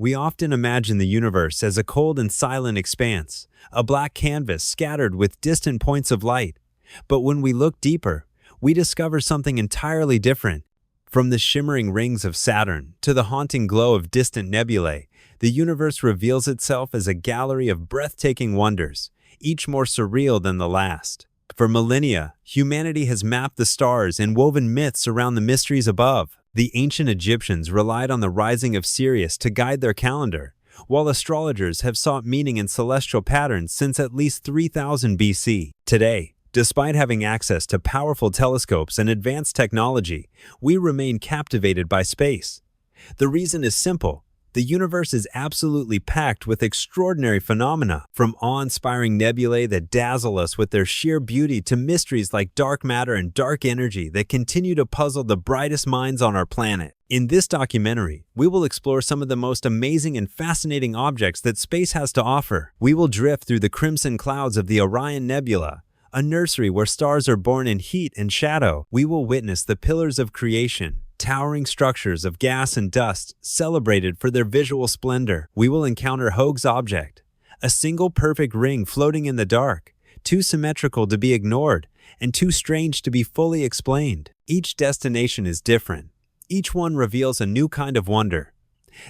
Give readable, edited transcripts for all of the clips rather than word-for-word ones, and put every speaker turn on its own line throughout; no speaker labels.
We often imagine the universe as a cold and silent expanse, a black canvas scattered with distant points of light. But when we look deeper, we discover something entirely different. From the shimmering rings of Saturn to the haunting glow of distant nebulae, the universe reveals itself as a gallery of breathtaking wonders, each more surreal than the last. For millennia, humanity has mapped the stars and woven myths around the mysteries above. The ancient Egyptians relied on the rising of Sirius to guide their calendar, while astrologers have sought meaning in celestial patterns since at least 3000 BC. Today, despite having access to powerful telescopes and advanced technology, we remain captivated by space. The reason is simple. The universe is absolutely packed with extraordinary phenomena, from awe-inspiring nebulae that dazzle us with their sheer beauty to mysteries like dark matter and dark energy that continue to puzzle the brightest minds on our planet. In this documentary, we will explore some of the most amazing and fascinating objects that space has to offer. We will drift through the crimson clouds of the Orion Nebula, a nursery where stars are born in heat and shadow. We will witness the pillars of creation, towering structures of gas and dust celebrated for their visual splendor. We will encounter Hoag's object, a single perfect ring floating in the dark, too symmetrical to be ignored and too strange to be fully explained. Each destination is different. Each one reveals a new kind of wonder.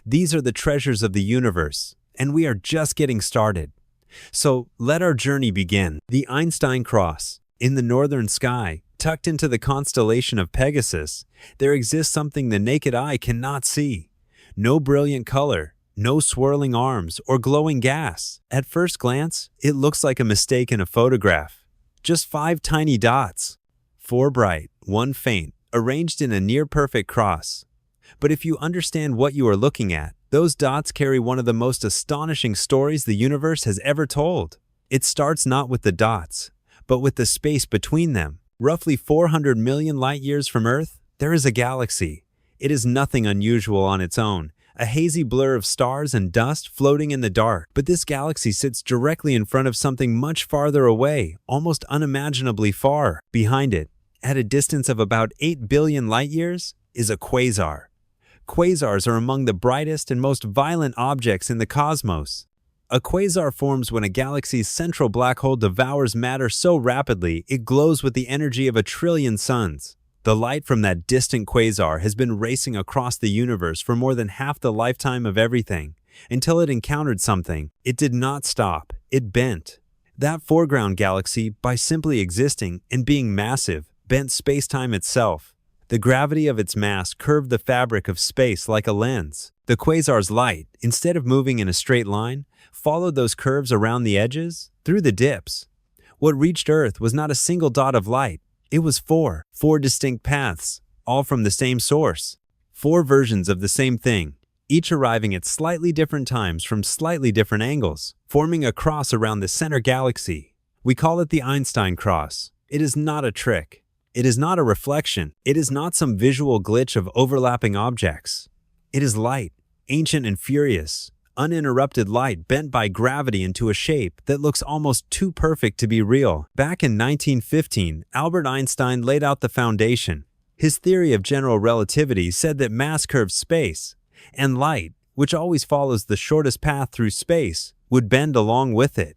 These are the treasures of the universe, and we are just getting started. So let our journey begin. The Einstein Cross. In the northern sky, tucked into the constellation of Pegasus, there exists something the naked eye cannot see. No brilliant color, no swirling arms or glowing gas. At first glance, it looks like a mistake in a photograph. Just 5 tiny dots, 4 bright, 1 faint, arranged in a near-perfect cross. But if you understand what you are looking at, those dots carry one of the most astonishing stories the universe has ever told. It starts not with the dots, but with the space between them. Roughly 400 million light-years from Earth, there is a galaxy. It is nothing unusual on its own, a hazy blur of stars and dust floating in the dark. But this galaxy sits directly in front of something much farther away, almost unimaginably far. Behind it, at a distance of about 8 billion light-years, is a quasar. Quasars are among the brightest and most violent objects in the cosmos. A quasar forms when a galaxy's central black hole devours matter so rapidly it glows with the energy of 1 trillion suns. The light from that distant quasar has been racing across the universe for more than half the lifetime of everything, until it encountered something. It did not stop, it bent. That foreground galaxy, by simply existing and being massive, bent space-time itself. The gravity of its mass curved the fabric of space like a lens. The quasar's light, instead of moving in a straight line, followed those curves around the edges, through the dips. What reached Earth was not a single dot of light. It was 4 distinct paths, all from the same source. 4 versions of the same thing, each arriving at slightly different times from slightly different angles, forming a cross around the center galaxy. We call it the Einstein Cross. It is not a trick. It is not a reflection. It is not some visual glitch of overlapping objects. It is light, ancient and furious, uninterrupted light bent by gravity into a shape that looks almost too perfect to be real. Back in 1915, Albert Einstein laid out the foundation. His theory of general relativity said that mass curves space, and light, which always follows the shortest path through space, would bend along with it.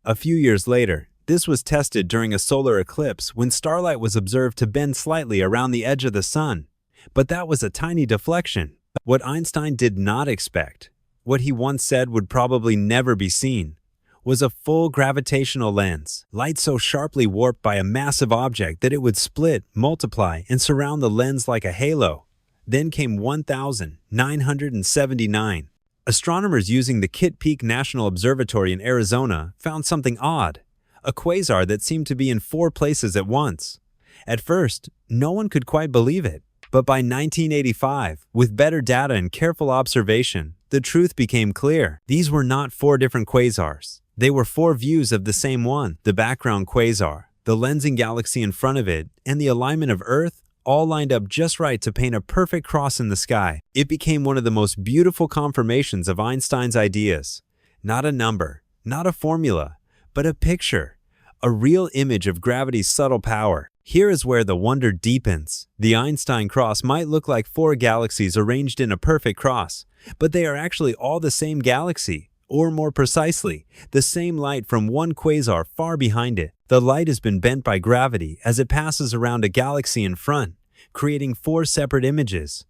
A few years later, this was tested during a solar eclipse when starlight was observed to bend slightly around the edge of the sun. But that was a tiny deflection. What Einstein did not expect, what he once said would probably never be seen, was a full gravitational lens, light so sharply warped by a massive object that it would split, multiply, and surround the lens like a halo. Then came 1979. Astronomers using the Kitt Peak National Observatory in Arizona found something odd. A quasar that seemed to be in 4 places at once. At first, no one could quite believe it. But by 1985, with better data and careful observation, the truth became clear. These were not 4 different quasars. They were 4 views of the same one. The background quasar, the lensing galaxy in front of it, and the alignment of Earth all lined up just right to paint a perfect cross in the sky. It became one of the most beautiful confirmations of Einstein's ideas. Not a number, not a formula, but a picture, a real image of gravity's subtle power. Here is where the wonder deepens. The Einstein cross might look like four galaxies arranged in a perfect cross, but they are actually all the same galaxy, or more precisely, the same light from one quasar far behind it. The light has been bent by gravity as it passes around a galaxy in front, creating four separate images.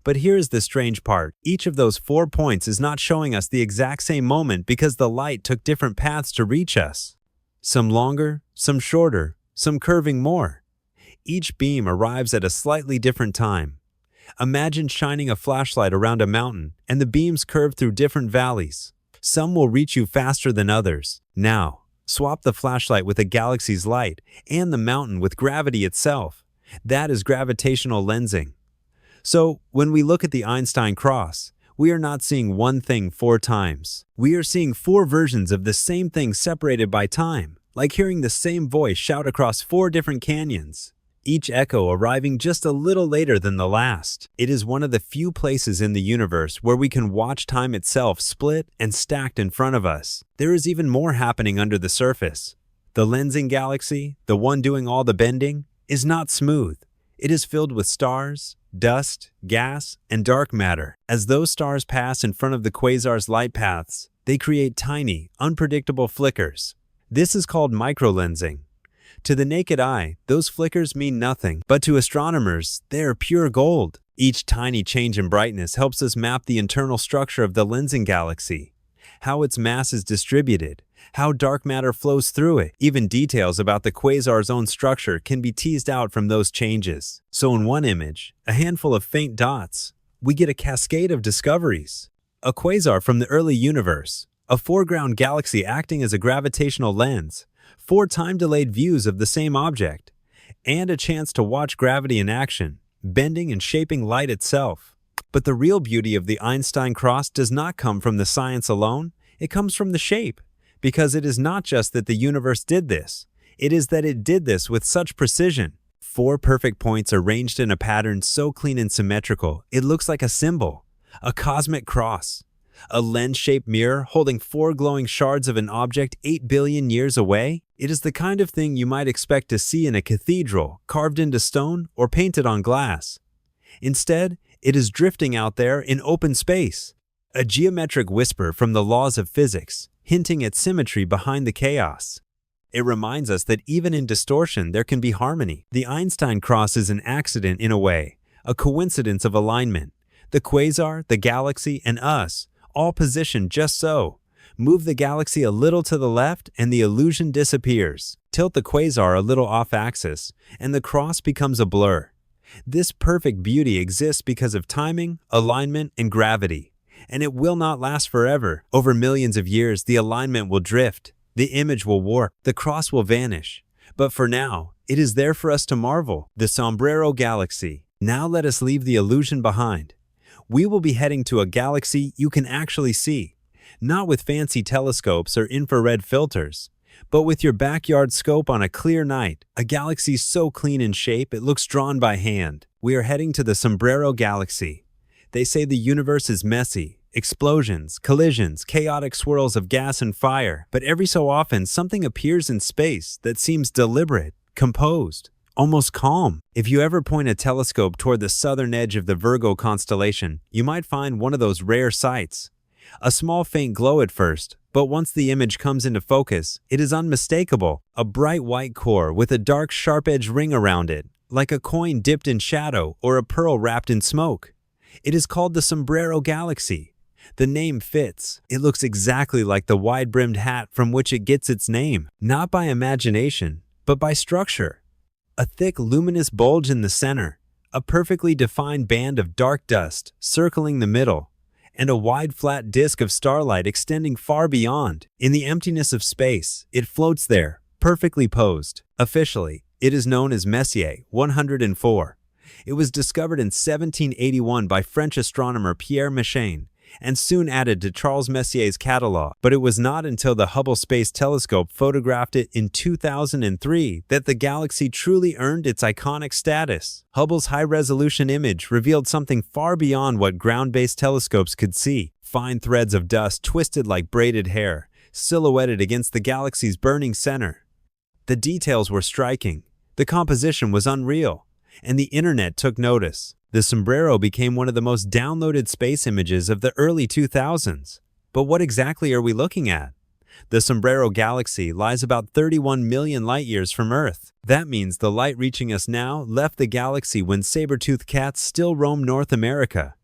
But here's the strange part. Each of those 4 points is not showing us the exact same moment because the light took different paths to reach us. Some longer, some shorter, some curving more. Each beam arrives at a slightly different time. Imagine shining a flashlight around a mountain and the beams curve through different valleys. Some will reach you faster than others. Now, swap the flashlight with a galaxy's light and the mountain with gravity itself. That is gravitational lensing. So, when we look at the Einstein cross, we are not seeing one thing 4 times. We are seeing 4 versions of the same thing separated by time, like hearing the same voice shout across 4 different canyons, each echo arriving just a little later than the last. It is one of the few places in the universe where we can watch time itself split and stacked in front of us. There is even more happening under the surface. The lensing galaxy, the one doing all the bending, is not smooth. It is filled with stars, dust, gas, and dark matter. As those stars pass in front of the quasar's light paths, they create tiny, unpredictable flickers. This is called microlensing. To the naked eye, those flickers mean nothing, but to astronomers, they are pure gold. Each tiny change in brightness helps us map the internal structure of the lensing galaxy, how its mass is distributed, how dark matter flows through it. Even details about the quasar's own structure can be teased out from those changes. So in one image, a handful of faint dots, we get a cascade of discoveries. A quasar from the early universe, a foreground galaxy acting as a gravitational lens, 4 time-delayed views of the same object, and a chance to watch gravity in action, bending and shaping light itself. But the real beauty of the Einstein cross does not come from the science alone, it comes from the shape. Because it is not just that the universe did this, it is that it did this with such precision. 4 perfect points arranged in a pattern so clean and symmetrical, it looks like a symbol, a cosmic cross. A lens-shaped mirror holding 4 glowing shards of an object 8 billion years away? It is the kind of thing you might expect to see in a cathedral, carved into stone or painted on glass. Instead, it is drifting out there in open space, a geometric whisper from the laws of physics, hinting at symmetry behind the chaos. It reminds us that even in distortion, there can be harmony. The Einstein cross is an accident in a way, a coincidence of alignment. The quasar, the galaxy, and us, all positioned just so. Move the galaxy a little to the left and the illusion disappears. Tilt the quasar a little off-axis, and the cross becomes a blur. This perfect beauty exists because of timing, alignment, and gravity. And it will not last forever. Over millions of years, the alignment will drift, the image will warp, the cross will vanish. But for now, it is there for us to marvel. The Sombrero Galaxy. Now let us leave the illusion behind. We will be heading to a galaxy you can actually see, not with fancy telescopes or infrared filters, but with your backyard scope on a clear night, a galaxy so clean in shape it looks drawn by hand. We are heading to the Sombrero Galaxy. They say the universe is messy. Explosions, collisions, chaotic swirls of gas and fire, but every so often something appears in space that seems deliberate, composed, almost calm. If you ever point a telescope toward the southern edge of the Virgo constellation, you might find one of those rare sights. A small faint glow at first, but once the image comes into focus, it is unmistakable. A bright white core with a dark sharp-edged ring around it, like a coin dipped in shadow or a pearl wrapped in smoke. It is called the Sombrero Galaxy. The name fits. It looks exactly like the wide-brimmed hat from which it gets its name, not by imagination, but by structure. A thick, luminous bulge in the center, a perfectly defined band of dark dust circling the middle, and a wide, flat disk of starlight extending far beyond. In the emptiness of space, it floats there, perfectly posed. Officially, it is known as Messier 104. It was discovered in 1781 by French astronomer Pierre Méchain, and soon added to Charles Messier's catalog. But it was not until the Hubble Space Telescope photographed it in 2003 that the galaxy truly earned its iconic status. Hubble's high-resolution image revealed something far beyond what ground-based telescopes could see. Fine threads of dust twisted like braided hair, silhouetted against the galaxy's burning center. The details were striking. The composition was unreal, and the internet took notice. The Sombrero became one of the most downloaded space images of the early 2000s. But what exactly are we looking at? The Sombrero Galaxy lies about 31 million light-years from Earth. That means the light reaching us now left the galaxy when saber-toothed cats still roam North America.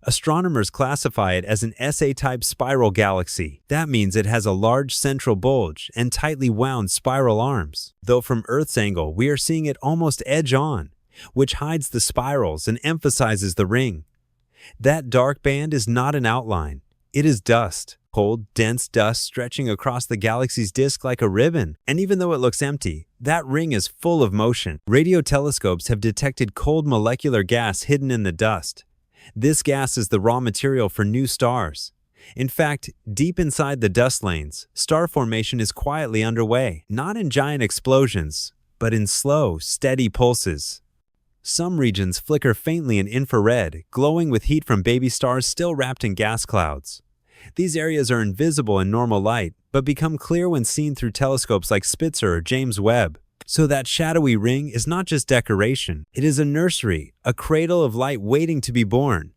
Astronomers classify it as an SA-type spiral galaxy. That means it has a large central bulge and tightly wound spiral arms. Though from Earth's angle, we are seeing it almost edge-on, which hides the spirals and emphasizes the ring. That dark band is not an outline. It is dust. Cold, dense dust stretching across the galaxy's disk like a ribbon. And even though it looks empty, that ring is full of motion. Radio telescopes have detected cold molecular gas hidden in the dust. This gas is the raw material for new stars. In fact, deep inside the dust lanes, star formation is quietly underway, not in giant explosions, but in slow, steady pulses. Some regions flicker faintly in infrared, glowing with heat from baby stars still wrapped in gas clouds. These areas are invisible in normal light, but become clear when seen through telescopes like Spitzer or James Webb. So that shadowy ring is not just decoration, it is a nursery, a cradle of light waiting to be born.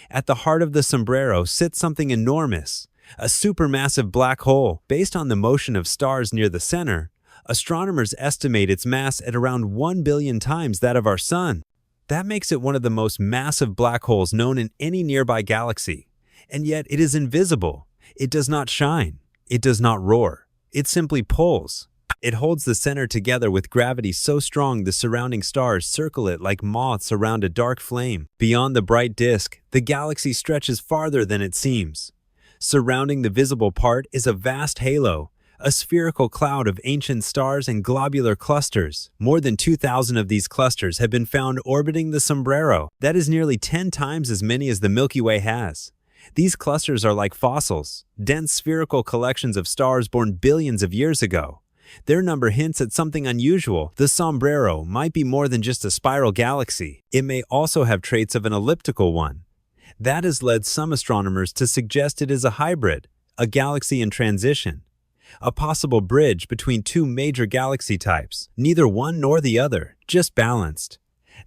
At the heart of the Sombrero sits something enormous, a supermassive black hole. Based on the motion of stars near the center, astronomers estimate its mass at around 1 billion times that of our Sun. That makes it one of the most massive black holes known in any nearby galaxy. And yet it is invisible. It does not shine. It does not roar. It simply pulls. It holds the center together with gravity so strong the surrounding stars circle it like moths around a dark flame. Beyond the bright disk, the galaxy stretches farther than it seems. Surrounding the visible part is a vast halo, a spherical cloud of ancient stars and globular clusters. More than 2,000 of these clusters have been found orbiting the Sombrero. That is nearly 10 times as many as the Milky Way has. These clusters are like fossils, dense spherical collections of stars born billions of years ago. Their number hints at something unusual. The Sombrero might be more than just a spiral galaxy. It may also have traits of an elliptical one. That has led some astronomers to suggest it is a hybrid, a galaxy in transition, a possible bridge between two major galaxy types, neither one nor the other, just balanced.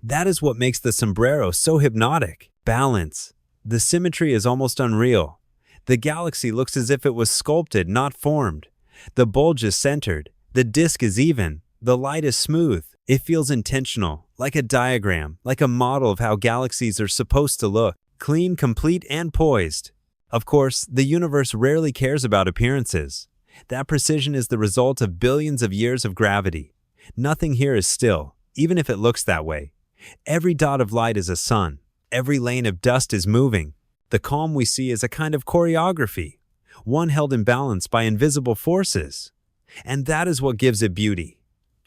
That is what makes the Sombrero so hypnotic. Balance. The symmetry is almost unreal. The galaxy looks as if it was sculpted, not formed. The bulge is centered. The disk is even. The light is smooth. It feels intentional, like a diagram, like a model of how galaxies are supposed to look. Clean, complete, and poised. Of course, the universe rarely cares about appearances. That precision is the result of billions of years of gravity. Nothing here is still, even if it looks that way. Every dot of light is a sun. Every lane of dust is moving. The calm we see is a kind of choreography, one held in balance by invisible forces. And that is what gives it beauty.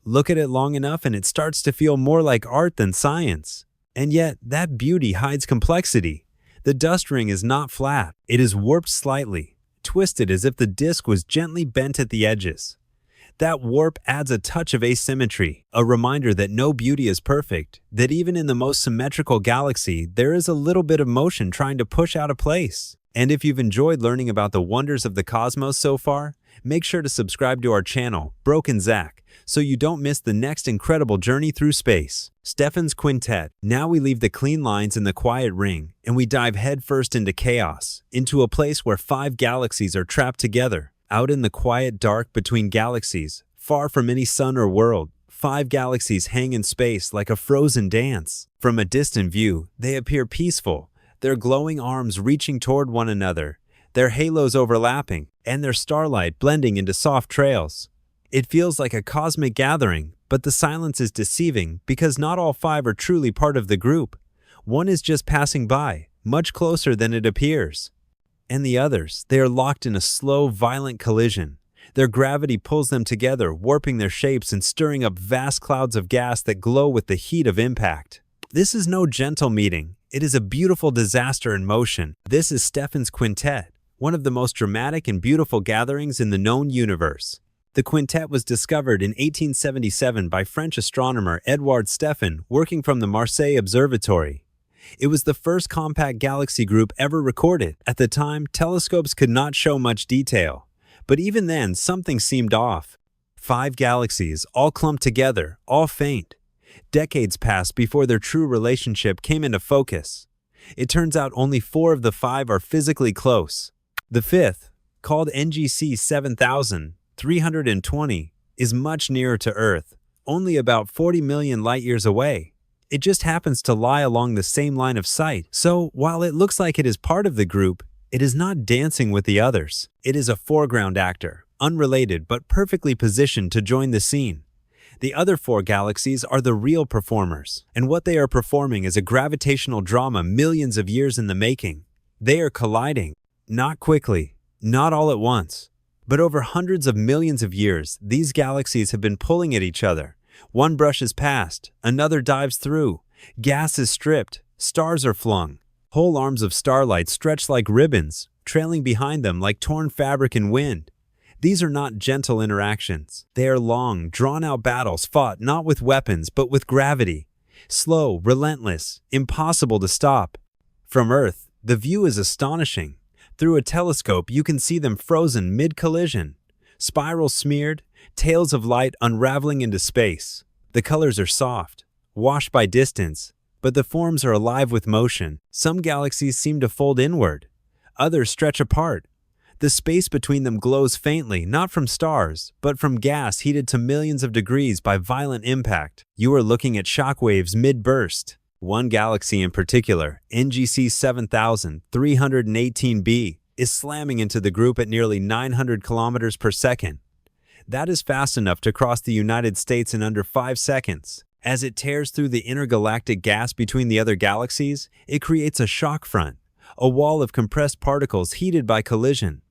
Look at it long enough and it starts to feel more like art than science. And yet, that beauty hides complexity. The dust ring is not flat. It is warped slightly, twisted as if the disk was gently bent at the edges. That warp adds a touch of asymmetry, a reminder that no beauty is perfect, that even in the most symmetrical galaxy, there is a little bit of motion trying to push out of place. And if you've enjoyed learning about the wonders of the cosmos so far, make sure to subscribe to our channel, Broken Zach, so you don't miss the next incredible journey through space. Stephan's Quintet. Now we leave the clean lines in the quiet ring, and we dive headfirst into chaos, into a place where 5 galaxies are trapped together. Out in the quiet dark between galaxies, far from any sun or world, 5 galaxies hang in space like a frozen dance. From a distant view, they appear peaceful, their glowing arms reaching toward one another, their halos overlapping, and their starlight blending into soft trails. It feels like a cosmic gathering, but the silence is deceiving because not all 5 are truly part of the group. One is just passing by, much closer than it appears. And the others, they are locked in a slow, violent collision. Their gravity pulls them together, warping their shapes and stirring up vast clouds of gas that glow with the heat of impact. This is no gentle meeting. It is a beautiful disaster in motion. This is Stephan's Quintet, one of the most dramatic and beautiful gatherings in the known universe. The quintet was discovered in 1877 by French astronomer Édouard Stephan, working from the Marseille Observatory. It was the first compact galaxy group ever recorded. At the time, telescopes could not show much detail, but even then, something seemed off. 5 galaxies, all clumped together, all faint. Decades passed before their true relationship came into focus. It turns out only 4 of the 5 are physically close. The 5th, called NGC 7320, is much nearer to Earth, only about 40 million light-years away. It just happens to lie along the same line of sight, so while it looks like it is part of the group, it is not dancing with the others. It is a foreground actor, unrelated but perfectly positioned to join the scene. The other 4 galaxies are the real performers, and what they are performing is a gravitational drama millions of years in the making. They are colliding, not quickly, not all at once, but over hundreds of millions of years. These galaxies have been pulling at each other. One brushes past, another dives through, gas is stripped, stars are flung. Whole arms of starlight stretch like ribbons, trailing behind them like torn fabric in wind. These are not gentle interactions. They are long, drawn-out battles fought not with weapons but with gravity. Slow, relentless, impossible to stop. From Earth, the view is astonishing. Through a telescope, you can see them frozen mid-collision. Spirals smeared, tails of light unraveling into space. The colors are soft, washed by distance, but the forms are alive with motion. Some galaxies seem to fold inward. Others stretch apart. The space between them glows faintly, not from stars, but from gas heated to millions of degrees by violent impact. You are looking at shockwaves mid-burst. One galaxy in particular, NGC 7318b, is slamming into the group at nearly 900 kilometers per second. That is fast enough to cross the United States in under 5 seconds. As it tears through the intergalactic gas between the other galaxies, it creates a shock front, a wall of compressed particles heated by collision.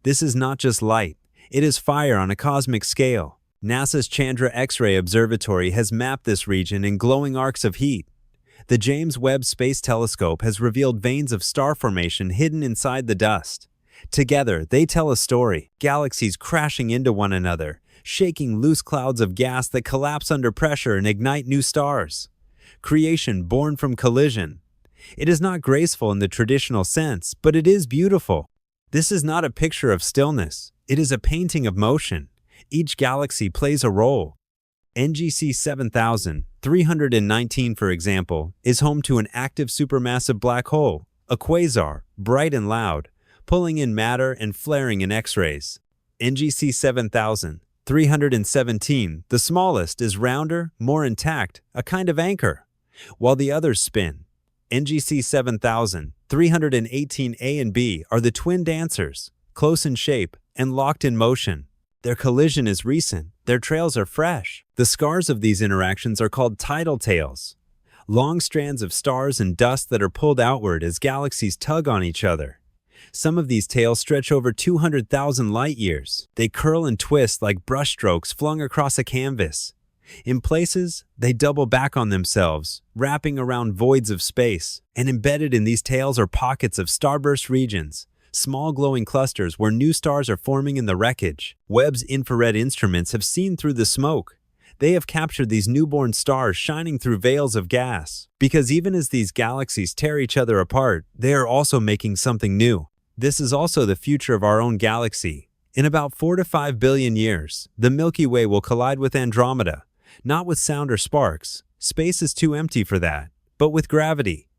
This is not just light, it is fire on a cosmic scale. NASA's Chandra X-ray Observatory has mapped this region in glowing arcs of heat. The James Webb Space Telescope has revealed veins of star formation hidden inside the dust. Together, they tell a story, galaxies crashing into one another, shaking loose clouds of gas that collapse under pressure and ignite new stars. Creation born from collision. It is not graceful in the traditional sense, but it is beautiful. This is not a picture of stillness. It is a painting of motion. Each galaxy plays a role. NGC 7319, for example, is home to an active supermassive black hole, a quasar, bright and loud, pulling in matter and flaring in X-rays. NGC 7317, the smallest, is rounder, more intact, a kind of anchor, while the others spin. NGC 7318A and B are the twin dancers, close in shape and locked in motion. Their collision is recent, their trails are fresh. The scars of these interactions are called tidal tails, long strands of stars and dust that are pulled outward as galaxies tug on each other. Some of these tails stretch over 200,000 light-years. They curl and twist like brushstrokes flung across a canvas. In places, they double back on themselves, wrapping around voids of space. And embedded in these tails are pockets of starburst regions, small glowing clusters where new stars are forming in the wreckage. Webb's infrared instruments have seen through the smoke. They have captured these newborn stars shining through veils of gas. Because even as these galaxies tear each other apart, they are also making something new. This is also the future of our own galaxy. In about 4 to 5 billion years, the Milky Way will collide with Andromeda, not with sound or sparks. Space is too empty for that, but with gravity.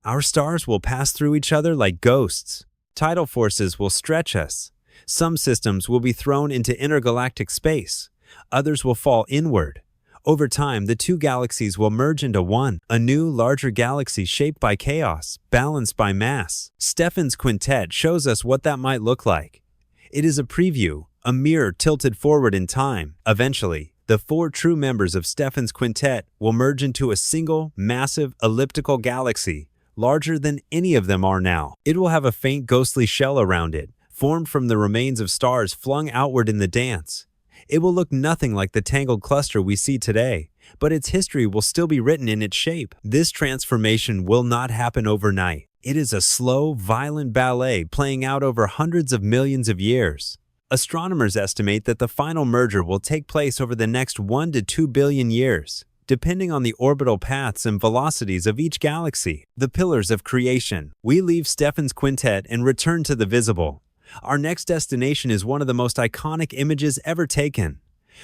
Our stars will pass through each other like ghosts. Tidal forces will stretch us. Some systems will be thrown into intergalactic space. Others will fall inward. Over time, the two galaxies will merge into one, a new, larger galaxy shaped by chaos, balanced by mass. Stephan's quintet shows us what that might look like. It is a preview, a mirror tilted forward in time. Eventually, the 4 true members of Stephan's quintet will merge into a single, massive, elliptical galaxy, larger than any of them are now. It will have a faint ghostly shell around it, formed from the remains of stars flung outward in the dance. It will look nothing like the tangled cluster we see today, but its history will still be written in its shape. This transformation will not happen overnight. It is a slow, violent ballet playing out over hundreds of millions of years. Astronomers estimate that the final merger will take place over the next 1 to 2 billion years, depending on the orbital paths and velocities of each galaxy. The pillars of creation. We leave Stephan's quintet and return to the visible. Our next destination is one of the most iconic images ever taken.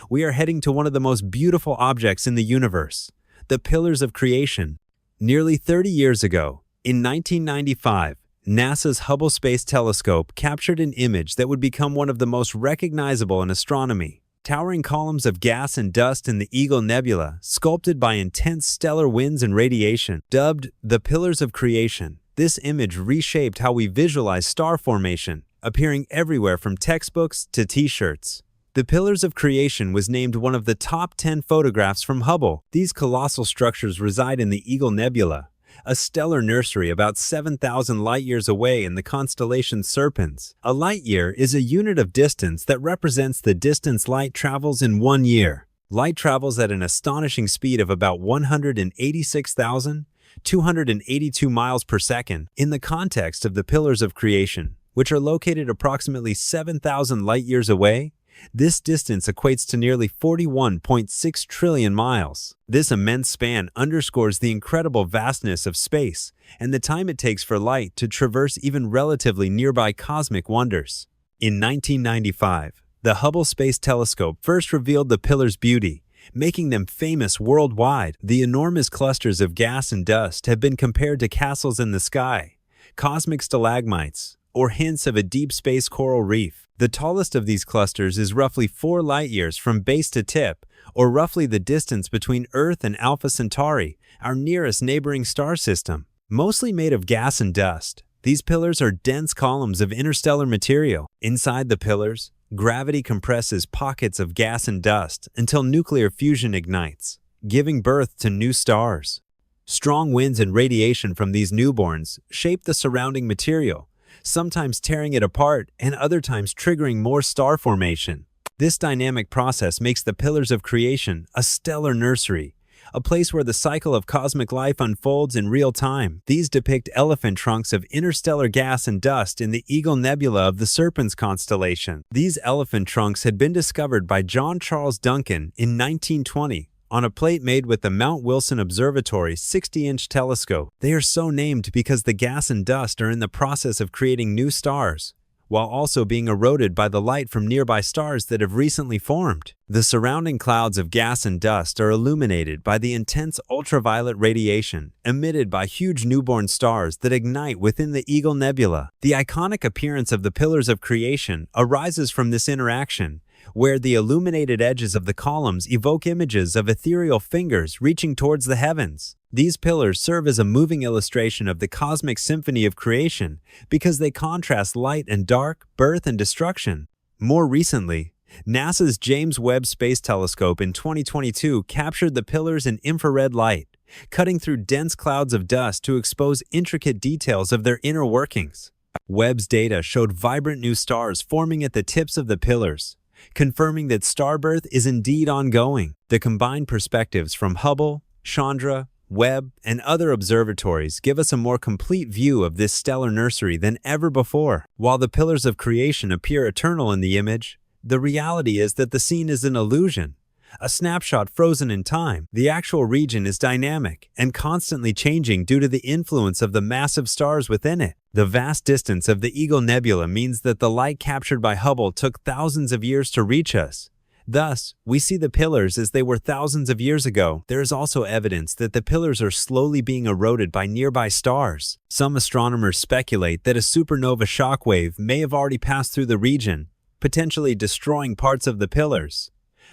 We are heading to one of the most beautiful objects in the universe, the pillars of creation. Nearly 30 years ago, in 1995, NASA's Hubble Space Telescope captured an image that would become one of the most recognizable in astronomy. Towering columns of gas and dust in the Eagle Nebula, sculpted by intense stellar winds and radiation, dubbed the Pillars of Creation. This image reshaped how we visualize star formation, appearing everywhere from textbooks to t-shirts. The Pillars of Creation was named one of the top 10 photographs from Hubble. These colossal structures reside in the Eagle Nebula, a stellar nursery about 7,000 light-years away in the constellation Serpens. A light-year is a unit of distance that represents the distance light travels in 1 year. Light travels at an astonishing speed of about 186,282 miles per second in the context of the Pillars of Creation, which are located approximately 7,000 light-years away. This distance equates to nearly 41.6 trillion miles. This immense span underscores the incredible vastness of space and the time it takes for light to traverse even relatively nearby cosmic wonders. In 1995, the Hubble Space Telescope first revealed the pillars' beauty, making them famous worldwide. The enormous clusters of gas and dust have been compared to castles in the sky, cosmic stalagmites, or hints of a deep space coral reef. The tallest of these clusters is roughly 4 light-years from base to tip, or roughly the distance between Earth and Alpha Centauri, our nearest neighboring star system. Mostly made of gas and dust, these pillars are dense columns of interstellar material. Inside the pillars, gravity compresses pockets of gas and dust until nuclear fusion ignites, giving birth to new stars. Strong winds and radiation from these newborns shape the surrounding material, sometimes tearing it apart and other times triggering more star formation. This dynamic process makes the Pillars of Creation a stellar nursery, a place where the cycle of cosmic life unfolds in real time. These depict elephant trunks of interstellar gas and dust in the Eagle Nebula of the Serpens constellation. These elephant trunks had been discovered by John Charles Duncan in 1920 on a plate made with the Mount Wilson Observatory's 60-inch telescope. They are so named because the gas and dust are in the process of creating new stars, while also being eroded by the light from nearby stars that have recently formed. The surrounding clouds of gas and dust are illuminated by the intense ultraviolet radiation emitted by huge newborn stars that ignite within the Eagle Nebula. The iconic appearance of the Pillars of Creation arises from this interaction, where the illuminated edges of the columns evoke images of ethereal fingers reaching towards the heavens. These pillars serve as a moving illustration of the cosmic symphony of creation because they contrast light and dark, birth and destruction. More recently, NASA's James Webb Space Telescope in 2022 captured the pillars in infrared light, cutting through dense clouds of dust to expose intricate details of their inner workings. Webb's data showed vibrant new stars forming at the tips of the pillars, confirming that starbirth is indeed ongoing. The combined perspectives from Hubble, Chandra, Webb, and other observatories give us a more complete view of this stellar nursery than ever before. While the Pillars of Creation appear eternal in the image, the reality is that the scene is an illusion, a snapshot frozen in time. The actual region is dynamic and constantly changing due to the influence of the massive stars within it. The vast distance of the Eagle Nebula means that the light captured by Hubble took thousands of years to reach us. Thus, we see the pillars as they were thousands of years ago. There is also evidence that the pillars are slowly being eroded by nearby stars. Some astronomers speculate that a supernova shockwave may have already passed through the region, potentially destroying parts of the pillars.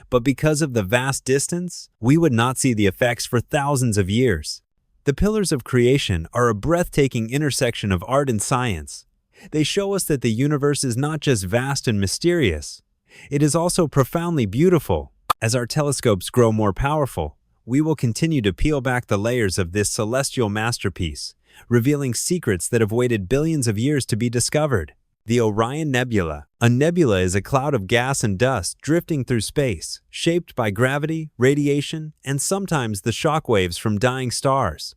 But because of the vast distance, we would not see the effects for thousands of years. The Pillars of Creation are a breathtaking intersection of art and science. They show us that the universe is not just vast and mysterious, it is also profoundly beautiful. As our telescopes grow more powerful, we will continue to peel back the layers of this celestial masterpiece, revealing secrets that have waited billions of years to be discovered. The Orion Nebula. A nebula is a cloud of gas and dust drifting through space, shaped by gravity, radiation, and sometimes the shock waves from dying stars.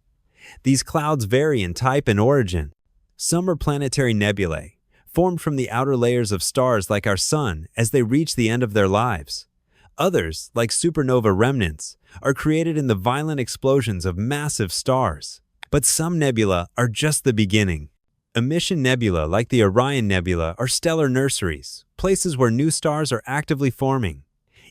These clouds vary in type and origin. Some are planetary nebulae, formed from the outer layers of stars like our Sun as they reach the end of their lives. Others, like supernova remnants, are created in the violent explosions of massive stars. But some nebula are just the beginning. Emission nebula, like the Orion Nebula, are stellar nurseries, places where new stars are actively forming.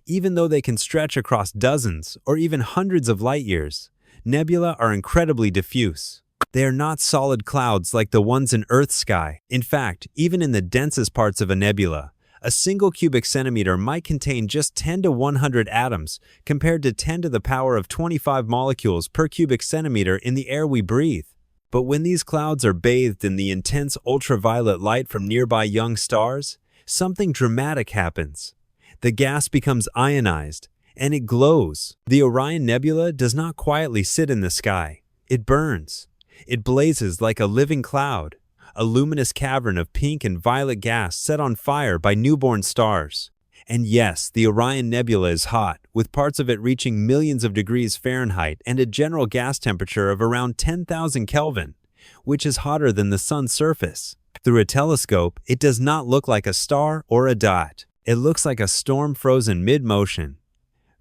Even though they can stretch across dozens or even hundreds of light years, nebula are incredibly diffuse. They are not solid clouds like the ones in Earth's sky. In fact, even in the densest parts of a nebula, a single cubic centimeter might contain just 10 to 100 atoms compared to 10 to the power of 25 molecules per cubic centimeter in the air we breathe. But when these clouds are bathed in the intense ultraviolet light from nearby young stars, something dramatic happens. The gas becomes ionized, and it glows. The Orion Nebula does not quietly sit in the sky. It burns. It blazes like a living cloud, a luminous cavern of pink and violet gas set on fire by newborn stars. And yes, the Orion Nebula is hot, with parts of it reaching millions of degrees Fahrenheit and a general gas temperature of around 10,000 Kelvin, which is hotter than the sun's surface. Through a telescope, it does not look like a star or a dot. It looks like a storm frozen mid-motion.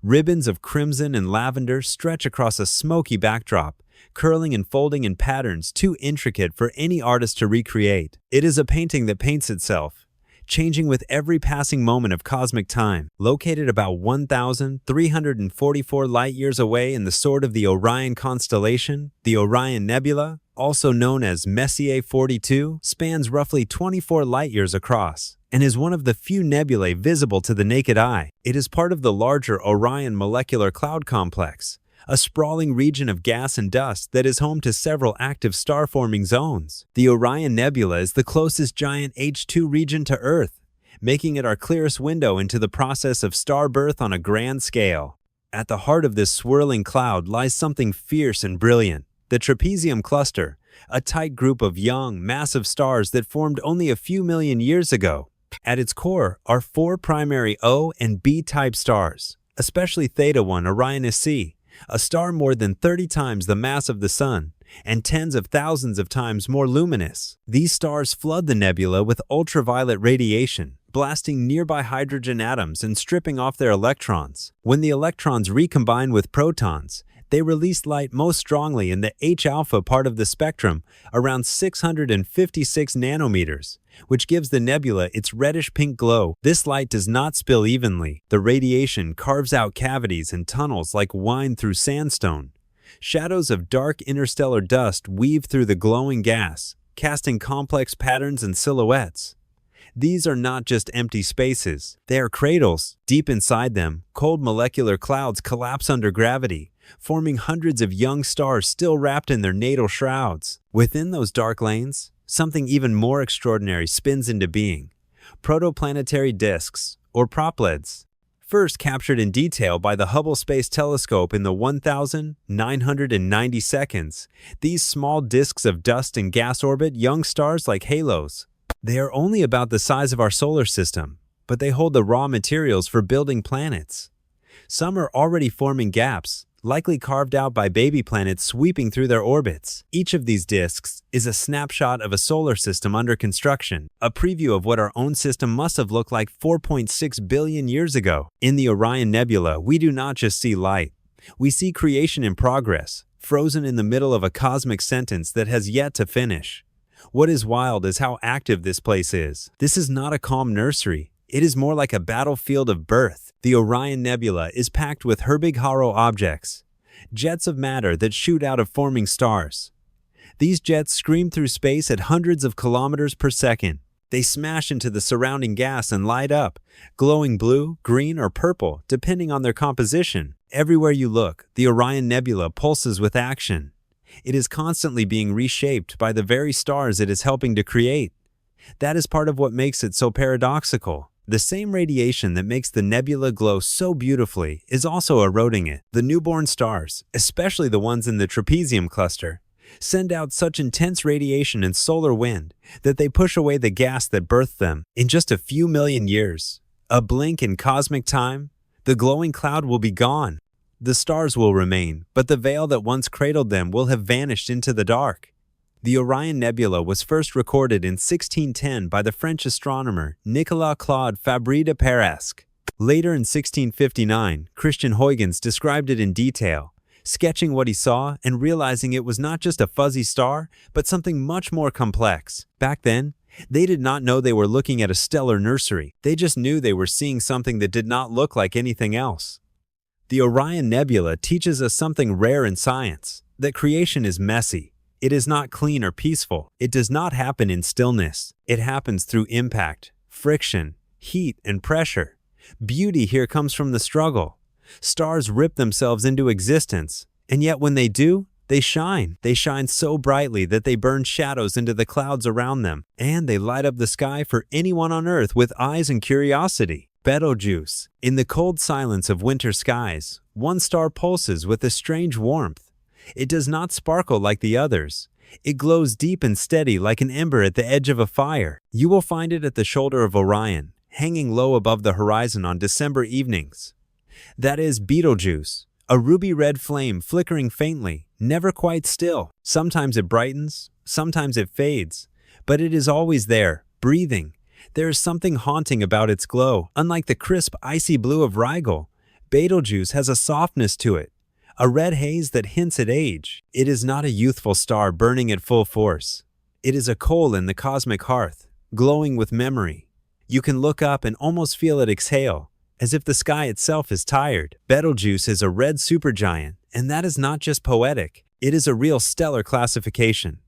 Ribbons of crimson and lavender stretch across a smoky backdrop, curling and folding in patterns too intricate for any artist to recreate. It is a painting that paints itself, changing with every passing moment of cosmic time. Located about 1,344 light-years away in the sword of the Orion constellation, the Orion Nebula, also known as Messier 42, spans roughly 24 light-years across and is one of the few nebulae visible to the naked eye. It is part of the larger Orion molecular cloud complex, a sprawling region of gas and dust that is home to several active star-forming zones. The Orion Nebula is the closest giant H2 region to Earth, making it our clearest window into the process of star birth on a grand scale. At the heart of this swirling cloud lies something fierce and brilliant: the Trapezium Cluster, a tight group of young, massive stars that formed only a few million years ago. At its core are four primary O and B-type stars, especially Theta 1 Orionis C, a star more than 30 times the mass of the Sun and tens of thousands of times more luminous. These stars flood the nebula with ultraviolet radiation, blasting nearby hydrogen atoms and stripping off their electrons. When the electrons recombine with protons, they release light most strongly in the H-alpha part of the spectrum, around 656 nanometers, which gives the nebula its reddish-pink glow. This light does not spill evenly. The radiation carves out cavities and tunnels like wine through sandstone. Shadows of dark interstellar dust weave through the glowing gas, casting complex patterns and silhouettes. These are not just empty spaces. They are cradles. Deep inside them, cold molecular clouds collapse under gravity, forming hundreds of young stars still wrapped in their natal shrouds. Within those dark lanes, something even more extraordinary spins into being: protoplanetary disks, or propleds. First captured in detail by the Hubble Space Telescope in the 1,990 seconds, these small disks of dust and gas orbit young stars like halos. They are only about the size of our solar system, but they hold the raw materials for building planets. Some are already forming gaps, likely carved out by baby planets sweeping through their orbits. Each of these disks is a snapshot of a solar system under construction, a preview of what our own system must have looked like 4.6 billion years ago. In the Orion Nebula, we do not just see light. We see creation in progress, frozen in the middle of a cosmic sentence that has yet to finish. What is wild is how active this place is. This is not a calm nursery. It is more like a battlefield of birth. The Orion Nebula is packed with Herbig-Haro objects, jets of matter that shoot out of forming stars. These jets scream through space at hundreds of kilometers per second. They smash into the surrounding gas and light up, glowing blue, green, or purple, depending on their composition. Everywhere you look, the Orion Nebula pulses with action. It is constantly being reshaped by the very stars it is helping to create. That is part of what makes it so paradoxical. The same radiation that makes the nebula glow so beautifully is also eroding it. The newborn stars, especially the ones in the Trapezium Cluster, send out such intense radiation and solar wind that they push away the gas that birthed them. In just a few million years, a blink in cosmic time, the glowing cloud will be gone. The stars will remain, but the veil that once cradled them will have vanished into the dark. The Orion Nebula was first recorded in 1610 by the French astronomer Nicolas-Claude Fabry de Peiresc. Later in 1659, Christian Huygens described it in detail, sketching what he saw and realizing it was not just a fuzzy star, but something much more complex. Back then, They did not know they were looking at a stellar nursery. They just knew they were seeing something that did not look like anything else. The Orion Nebula teaches us something rare in science, that creation is messy. It is not clean or peaceful. It does not happen in stillness. It happens through impact, friction, heat, and pressure. Beauty here comes from the struggle. Stars rip themselves into existence, and yet when they do, they shine. They shine so brightly that they burn shadows into the clouds around them, and they light up the sky for anyone on Earth with eyes and curiosity. Betelgeuse. In the cold silence of winter skies, one star pulses with a strange warmth. It does not sparkle like the others. It glows deep and steady like an ember at the edge of a fire. You will find it at the shoulder of Orion, hanging low above the horizon on December evenings. That is Betelgeuse, a ruby-red flame flickering faintly, never quite still. Sometimes it brightens, sometimes it fades, but it is always there, breathing. There is something haunting about its glow. Unlike the crisp, icy blue of Rigel, Betelgeuse has a softness to it, a red haze that hints at age. It is not a youthful star burning at full force. It is a coal in the cosmic hearth, glowing with memory. You can look up and almost feel it exhale, as if the sky itself is tired. Betelgeuse is a red supergiant, and that is not just poetic. It is a real stellar classification.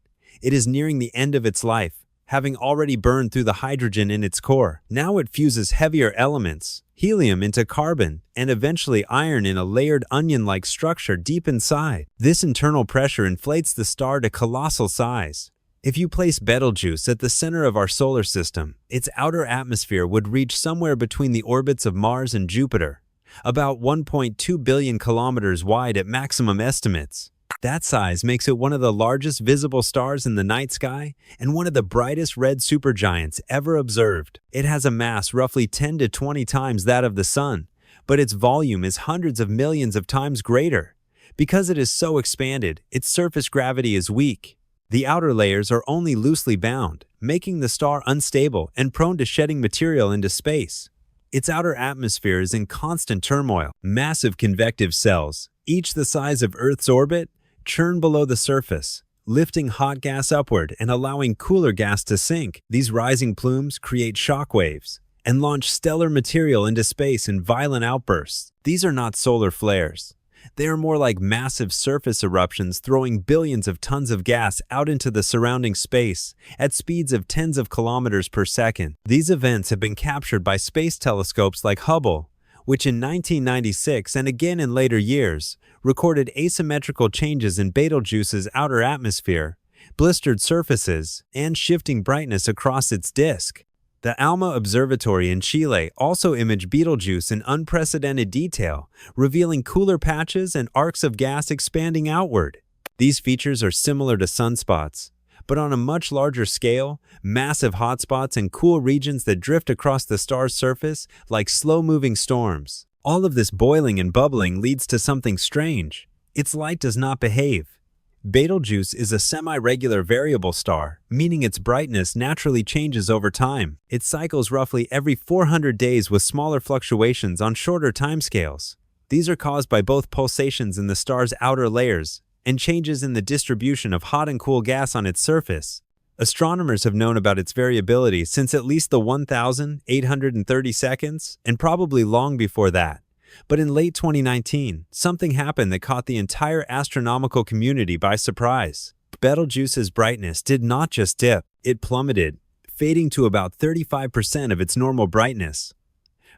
It is nearing the end of its life, having already burned through the hydrogen in its core. Now it fuses heavier elements, helium into carbon, and eventually iron in a layered onion-like structure deep inside. This internal pressure inflates the star to colossal size. If you place Betelgeuse at the center of our solar system, its outer atmosphere would reach somewhere between the orbits of Mars and Jupiter, about 1.2 billion kilometers wide at maximum estimates. That size makes it one of the largest visible stars in the night sky and one of the brightest red supergiants ever observed. It has a mass roughly 10 to 20 times that of the Sun, but its volume is hundreds of millions of times greater. Because it is so expanded, its surface gravity is weak. The outer layers are only loosely bound, making the star unstable and prone to shedding material into space. Its outer atmosphere is in constant turmoil. Massive convective cells, each the size of Earth's orbit, churn below the surface, lifting hot gas upward and allowing cooler gas to sink. These rising plumes create shock waves and launch stellar material into space in violent outbursts. These are not solar flares. They are more like massive surface eruptions throwing billions of tons of gas out into the surrounding space at speeds of tens of kilometers per second. These events have been captured by space telescopes like Hubble, which in 1996 and again in later years recorded asymmetrical changes in Betelgeuse's outer atmosphere, blistered surfaces, and shifting brightness across its disk. The ALMA Observatory in Chile also imaged Betelgeuse in unprecedented detail, revealing cooler patches and arcs of gas expanding outward. These features are similar to sunspots, but on a much larger scale, massive hotspots and cool regions that drift across the star's surface like slow-moving storms. All of this boiling and bubbling leads to something strange. Its light does not behave. Betelgeuse is a semi-regular variable star, meaning its brightness naturally changes over time. It cycles roughly every 400 days with smaller fluctuations on shorter timescales. These are caused by both pulsations in the star's outer layers and changes in the distribution of hot and cool gas on its surface. Astronomers have known about its variability since at least the 1,830 seconds, and probably long before that. But in late 2019, something happened that caught the entire astronomical community by surprise. Betelgeuse's brightness did not just dip, it plummeted, fading to about 35% of its normal brightness.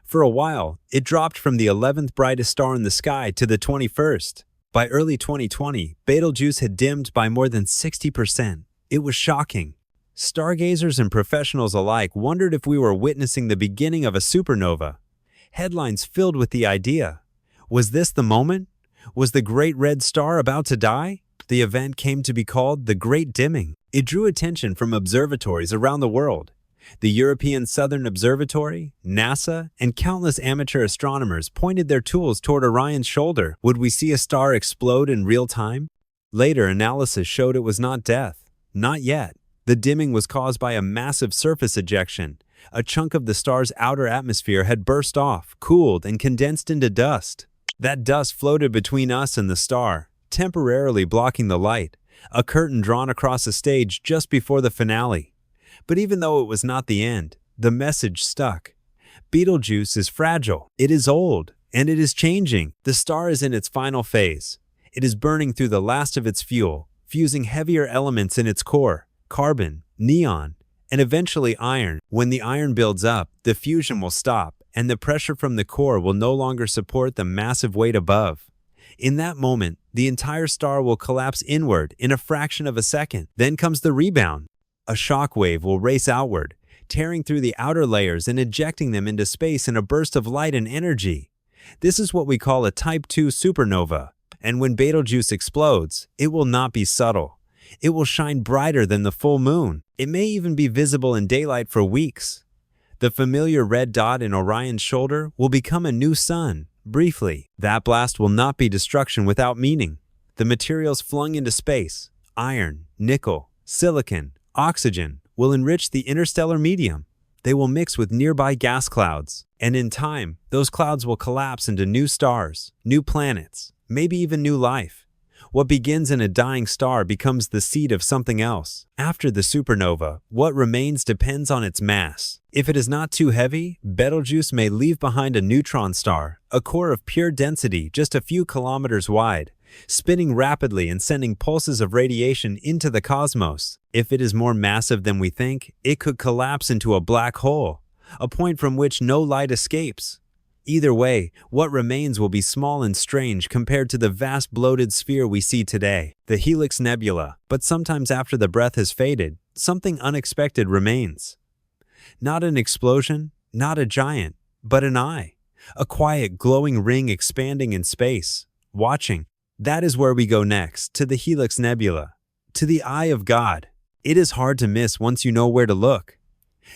For a while, it dropped from the 11th brightest star in the sky to the 21st. By early 2020, Betelgeuse had dimmed by more than 60%. It was shocking. Stargazers and professionals alike wondered if we were witnessing the beginning of a supernova. Headlines filled with the idea. Was this the moment? Was the great red star about to die? The event came to be called the Great Dimming. It drew attention from observatories around the world. The European Southern Observatory, NASA, and countless amateur astronomers pointed their tools toward Orion's shoulder. Would we see a star explode in real time? Later analysis showed it was not death. Not yet. The dimming was caused by a massive surface ejection. A chunk of the star's outer atmosphere had burst off, cooled, and condensed into dust. That dust floated between us and the star, temporarily blocking the light, a curtain drawn across the stage just before the finale. But even though it was not the end, the message stuck. Betelgeuse is fragile, it is old, and it is changing. The star is in its final phase. It is burning through the last of its fuel, fusing heavier elements in its core, carbon, neon, and eventually iron. When the iron builds up, the fusion will stop, and the pressure from the core will no longer support the massive weight above. In that moment, the entire star will collapse inward in a fraction of a second. Then comes the rebound. A shock wave will race outward, tearing through the outer layers and ejecting them into space in a burst of light and energy. This is what we call a Type II supernova, and when Betelgeuse explodes, it will not be subtle. It will shine brighter than the full moon. It may even be visible in daylight for weeks. The familiar red dot in Orion's shoulder will become a new sun, briefly. That blast will not be destruction without meaning. The materials flung into space, iron, nickel, silicon, oxygen, will enrich the interstellar medium. They will mix with nearby gas clouds, and in time, those clouds will collapse into new stars, new planets, maybe even new life. What begins in a dying star becomes the seed of something else. After the supernova, what remains depends on its mass. If it is not too heavy, Betelgeuse may leave behind a neutron star, a core of pure density just a few kilometers wide, spinning rapidly and sending pulses of radiation into the cosmos. If it is more massive than we think, it could collapse into a black hole, a point from which no light escapes. Either way, what remains will be small and strange compared to the vast bloated sphere we see today, the Helix Nebula. But sometimes after the breath has faded, something unexpected remains. Not an explosion, not a giant, but an eye. A quiet, glowing ring expanding in space, watching. That is where we go next, to the Helix Nebula, to the Eye of God. It is hard to miss once you know where to look.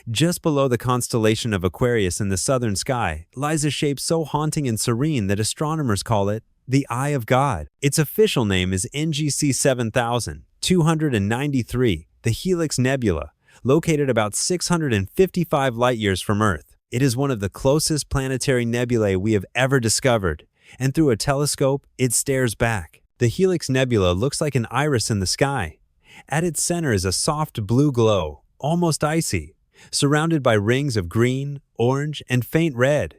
Just below the constellation of Aquarius in the southern sky lies a shape so haunting and serene that astronomers call it the Eye of God. Its official name is NGC 7293, the Helix Nebula, located about 655 light-years from Earth. It is one of the closest planetary nebulae we have ever discovered, and through a telescope, it stares back. The Helix Nebula looks like an iris in the sky. At its center is a soft blue glow, almost icy, surrounded by rings of green, orange, and faint red.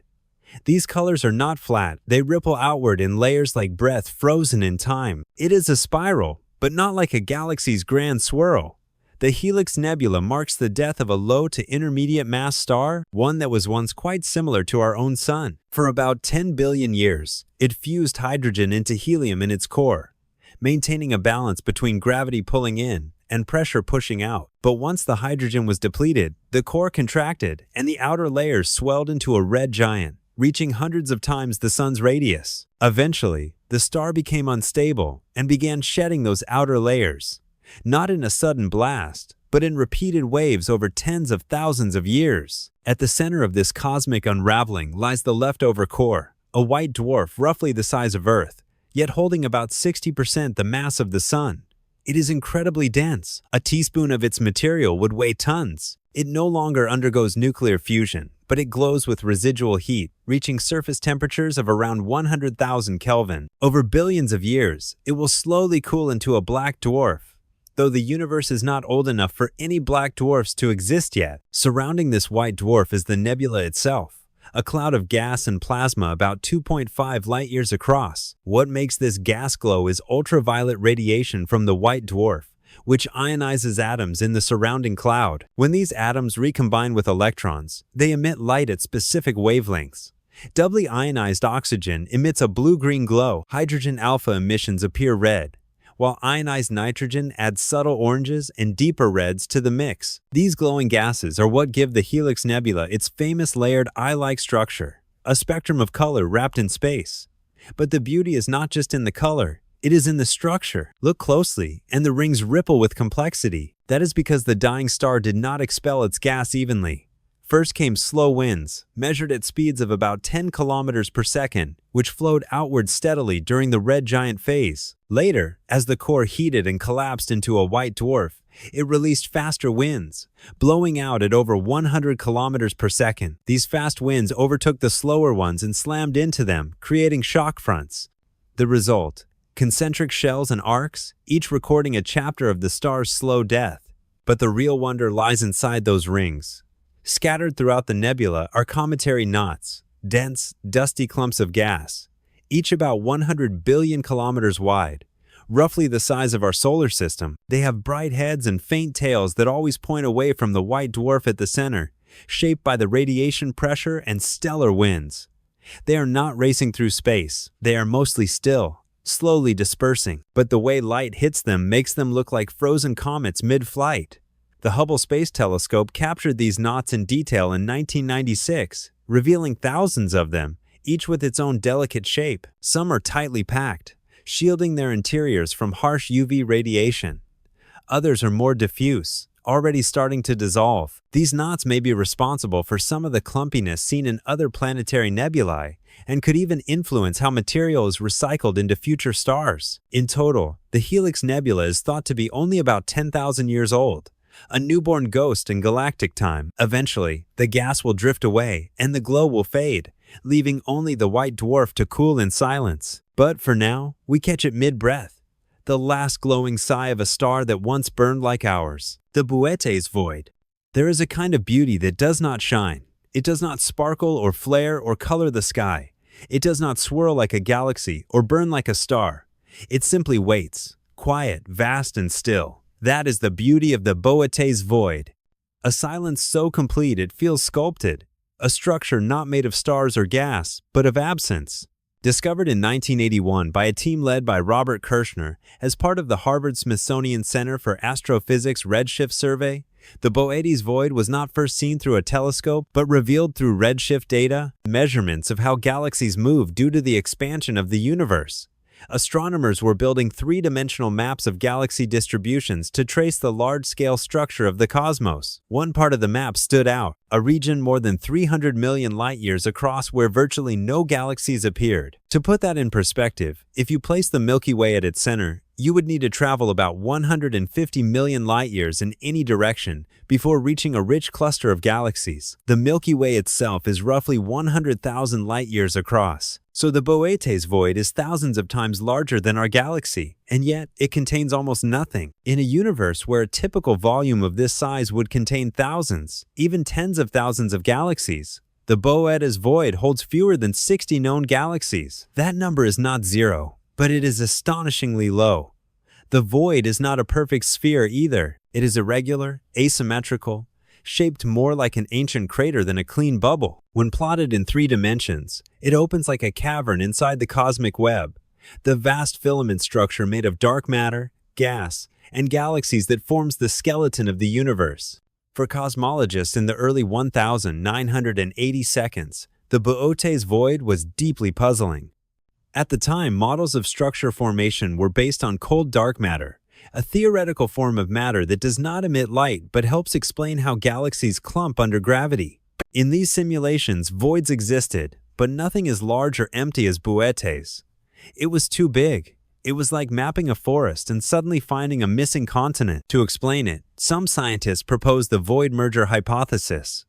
These colors are not flat, they ripple outward in layers like breath frozen in time. It is a spiral, but not like a galaxy's grand swirl. The Helix Nebula marks the death of a low to intermediate mass star, one that was once quite similar to our own sun. For about 10 billion years, it fused hydrogen into helium in its core, maintaining a balance between gravity pulling in and pressure pushing out. But once the hydrogen was depleted, the core contracted and the outer layers swelled into a red giant, reaching hundreds of times the sun's radius. Eventually, the star became unstable and began shedding those outer layers, not in a sudden blast, but in repeated waves over tens of thousands of years. At the center of this cosmic unraveling lies the leftover core, a white dwarf roughly the size of Earth, yet holding about 60% the mass of the sun. It is incredibly dense. A teaspoon of its material would weigh tons. It no longer undergoes nuclear fusion, but it glows with residual heat, reaching surface temperatures of around 100,000 Kelvin. Over billions of years, it will slowly cool into a black dwarf, though the universe is not old enough for any black dwarfs to exist yet. Surrounding this white dwarf is the nebula itself, a cloud of gas and plasma about 2.5 light-years across. What makes this gas glow is ultraviolet radiation from the white dwarf, which ionizes atoms in the surrounding cloud. When these atoms recombine with electrons, they emit light at specific wavelengths. Doubly ionized oxygen emits a blue-green glow. Hydrogen alpha emissions appear red, while ionized nitrogen adds subtle oranges and deeper reds to the mix. These glowing gases are what give the Helix Nebula its famous layered eye-like structure, a spectrum of color wrapped in space. But the beauty is not just in the color, it is in the structure. Look closely, and the rings ripple with complexity. That is because the dying star did not expel its gas evenly. First came slow winds, measured at speeds of about 10 kilometers per second, which flowed outward steadily during the red giant phase. Later, as the core heated and collapsed into a white dwarf, it released faster winds, blowing out at over 100 kilometers per second. These fast winds overtook the slower ones and slammed into them, creating shock fronts. The result: concentric shells and arcs, each recording a chapter of the star's slow death. But the real wonder lies inside those rings. Scattered throughout the nebula are cometary knots, dense, dusty clumps of gas, each about 100 billion kilometers wide, roughly the size of our solar system. They have bright heads and faint tails that always point away from the white dwarf at the center, shaped by the radiation pressure and stellar winds. They are not racing through space. They are mostly still, slowly dispersing, but the way light hits them makes them look like frozen comets mid-flight. The Hubble Space Telescope captured these knots in detail in 1996, revealing thousands of them, each with its own delicate shape. Some are tightly packed, shielding their interiors from harsh UV radiation. Others are more diffuse, already starting to dissolve. These knots may be responsible for some of the clumpiness seen in other planetary nebulae, and could even influence how material is recycled into future stars. In total, the Helix Nebula is thought to be only about 10,000 years old, a newborn ghost in galactic time. Eventually, the gas will drift away and the glow will fade, leaving only the white dwarf to cool in silence. But for now, we catch it mid-breath, the last glowing sigh of a star that once burned like ours. The Boötes Void. There is a kind of beauty that does not shine. It does not sparkle or flare or color the sky. It does not swirl like a galaxy or burn like a star. It simply waits, quiet, vast, and still. That is the beauty of the Boötes Void. A silence so complete it feels sculpted. A structure not made of stars or gas, but of absence. Discovered in 1981 by a team led by Robert Kirshner as part of the Harvard-Smithsonian Center for Astrophysics Redshift Survey, the Boötes Void was not first seen through a telescope, but revealed through redshift data, measurements of how galaxies move due to the expansion of the universe. Astronomers were building three-dimensional maps of galaxy distributions to trace the large-scale structure of the cosmos. One part of the map stood out, a region more than 300 million light-years across where virtually no galaxies appeared. To put that in perspective, if you place the Milky Way at its center, you would need to travel about 150 million light-years in any direction before reaching a rich cluster of galaxies. The Milky Way itself is roughly 100,000 light-years across. So the Boötes Void is thousands of times larger than our galaxy, and yet it contains almost nothing. In a universe where a typical volume of this size would contain thousands, even tens of thousands of galaxies, the Boötes Void holds fewer than 60 known galaxies. That number is not zero, but it is astonishingly low. The void is not a perfect sphere either. It is irregular, asymmetrical, shaped more like an ancient crater than a clean bubble. When plotted in 3 dimensions, it opens like a cavern inside the cosmic web, the vast filament structure made of dark matter, gas, and galaxies that forms the skeleton of the universe. For cosmologists in the early 1980 seconds, the Boötes Void was deeply puzzling. At the time, models of structure formation were based on cold dark matter, a theoretical form of matter that does not emit light but helps explain how galaxies clump under gravity. In these simulations, voids existed, but nothing as large or empty as Boötes. It was too big. It was like mapping a forest and suddenly finding a missing continent. To explain it, some scientists proposed the void merger hypothesis.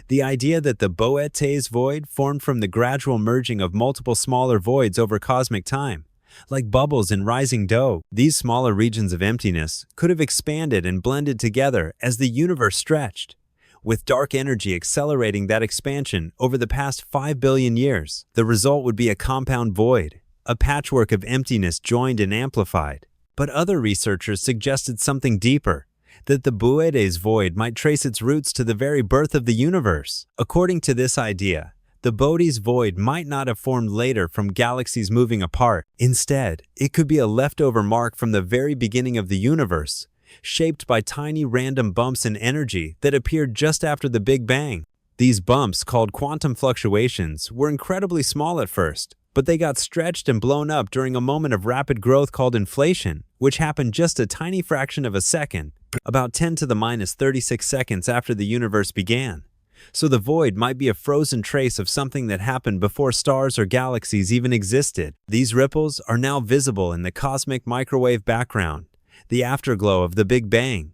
The idea that the Boötes Void formed from the gradual merging of multiple smaller voids over cosmic time, like bubbles in rising dough. These smaller regions of emptiness could have expanded and blended together as the universe stretched, with dark energy accelerating that expansion over the past 5 billion years. The result would be a compound void, a patchwork of emptiness joined and amplified. But other researchers suggested something deeper, that the Boötes Void might trace its roots to the very birth of the universe. According to this idea, the Boötes Void might not have formed later from galaxies moving apart. Instead, it could be a leftover mark from the very beginning of the universe, shaped by tiny random bumps in energy that appeared just after the Big Bang. These bumps, called quantum fluctuations, were incredibly small at first, but they got stretched and blown up during a moment of rapid growth called inflation, which happened just a tiny fraction of a second, about 10 to the minus 36 seconds after the universe began. So the void might be a frozen trace of something that happened before stars or galaxies even existed. These ripples are now visible in the cosmic microwave background, the afterglow of the Big Bang.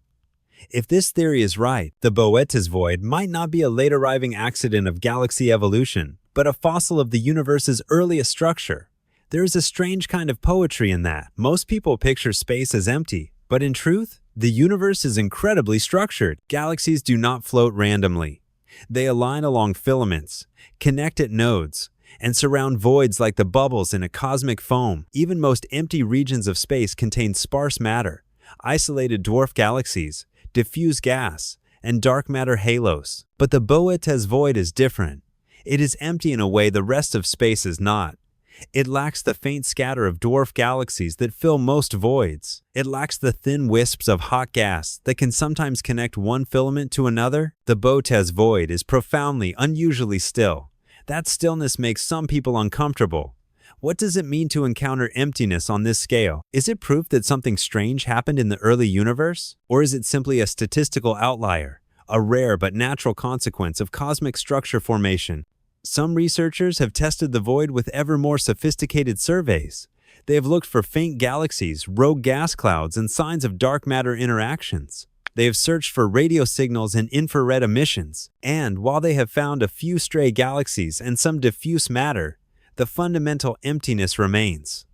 If this theory is right, the Boötes Void might not be a late-arriving accident of galaxy evolution, but a fossil of the universe's earliest structure. There is a strange kind of poetry in that. Most people picture space as empty, but in truth, The universe is incredibly structured. Galaxies do not float randomly. They align along filaments, connect at nodes, and surround voids like the bubbles in a cosmic foam. Even most empty regions of space contain sparse matter, isolated dwarf galaxies, diffuse gas, and dark matter halos. But the Boötes Void is different. It is empty in a way the rest of space is not. It lacks the faint scatter of dwarf galaxies that fill most voids. It lacks the thin wisps of hot gas that can sometimes connect one filament to another. The Boötes Void is profoundly, unusually still. That stillness makes some people uncomfortable. What does it mean to encounter emptiness on this scale? Is it proof that something strange happened in the early universe? Or is it simply a statistical outlier, a rare but natural consequence of cosmic structure formation? Some researchers have tested the void with ever more sophisticated surveys. They have looked for faint galaxies, rogue gas clouds, and signs of dark matter interactions. They have searched for radio signals and infrared emissions. And while they have found a few stray galaxies and some diffuse matter, the fundamental emptiness remains.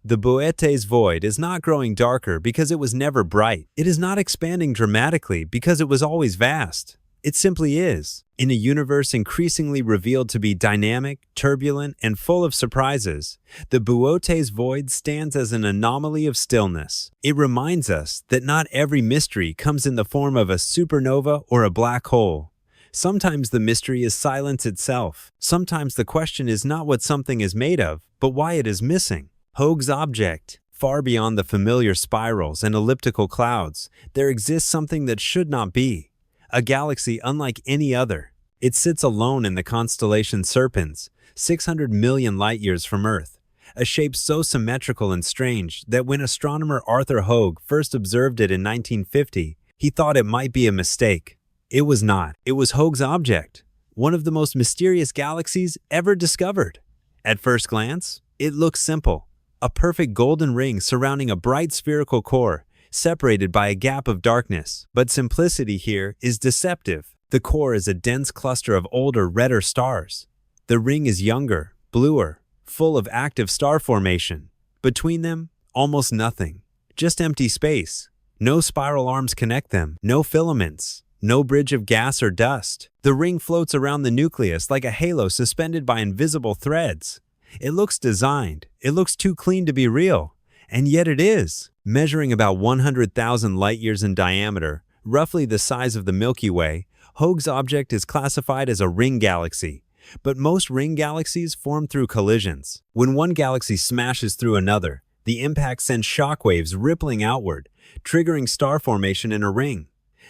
The Boötes Void is not growing darker because it was never bright. It is not expanding dramatically because it was always vast. It simply is. In a universe increasingly revealed to be dynamic, turbulent, and full of surprises, the Boötes Void stands as an anomaly of stillness. It reminds us that not every mystery comes in the form of a supernova or a black hole. Sometimes the mystery is silence itself. Sometimes the question is not what something is made of, but why it is missing. Hoag's object. Far beyond the familiar spirals and elliptical clouds, there exists something that should not be. A galaxy unlike any other. It sits alone in the constellation Serpens, 600 million light-years from Earth, a shape so symmetrical and strange that when astronomer Arthur Hoag first observed it in 1950, he thought it might be a mistake. It was not. It was Hoag's object, one of the most mysterious galaxies ever discovered. At first glance, it looks simple, a perfect golden ring surrounding a bright spherical core, separated by a gap of darkness. But simplicity here is deceptive. The core is a dense cluster of older, redder stars. The ring is younger, bluer, full of active star formation. Between them, almost nothing. Just empty space. No spiral arms connect them, no filaments, no bridge of gas or dust. The ring floats around the nucleus like a halo suspended by invisible threads. It looks designed. It looks too clean to be real. And yet it is. Measuring about 100,000 light-years in diameter, roughly the size of the Milky Way, Hoag's object is classified as a ring galaxy. But most ring galaxies form through collisions. When one galaxy smashes through another, the impact sends shockwaves rippling outward, triggering star formation in a ring.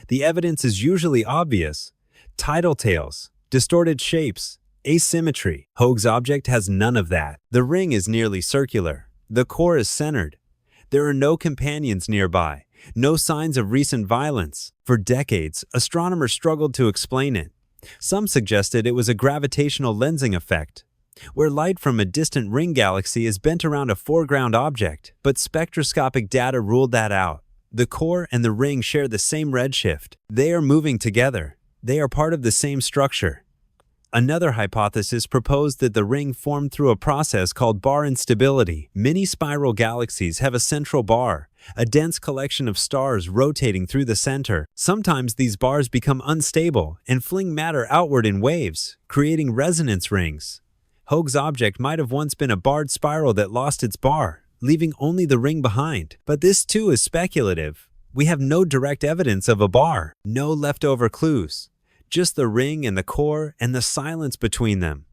The evidence is usually obvious. Tidal tails, distorted shapes, asymmetry. Hoag's object has none of that. The ring is nearly circular. The core is centered. There are no companions nearby, no signs of recent violence. For decades, astronomers struggled to explain it. Some suggested it was a gravitational lensing effect, where light from a distant ring galaxy is bent around a foreground object, but spectroscopic data ruled that out. The core and the ring share the same redshift. They are moving together. They are part of the same structure. Another hypothesis proposed that the ring formed through a process called bar instability. Many spiral galaxies have a central bar, a dense collection of stars rotating through the center. Sometimes these bars become unstable and fling matter outward in waves, creating resonance rings. Hoag's object might have once been a barred spiral that lost its bar, leaving only the ring behind. But this too is speculative. We have no direct evidence of a bar, no leftover clues. Just the ring and the core and the silence between them.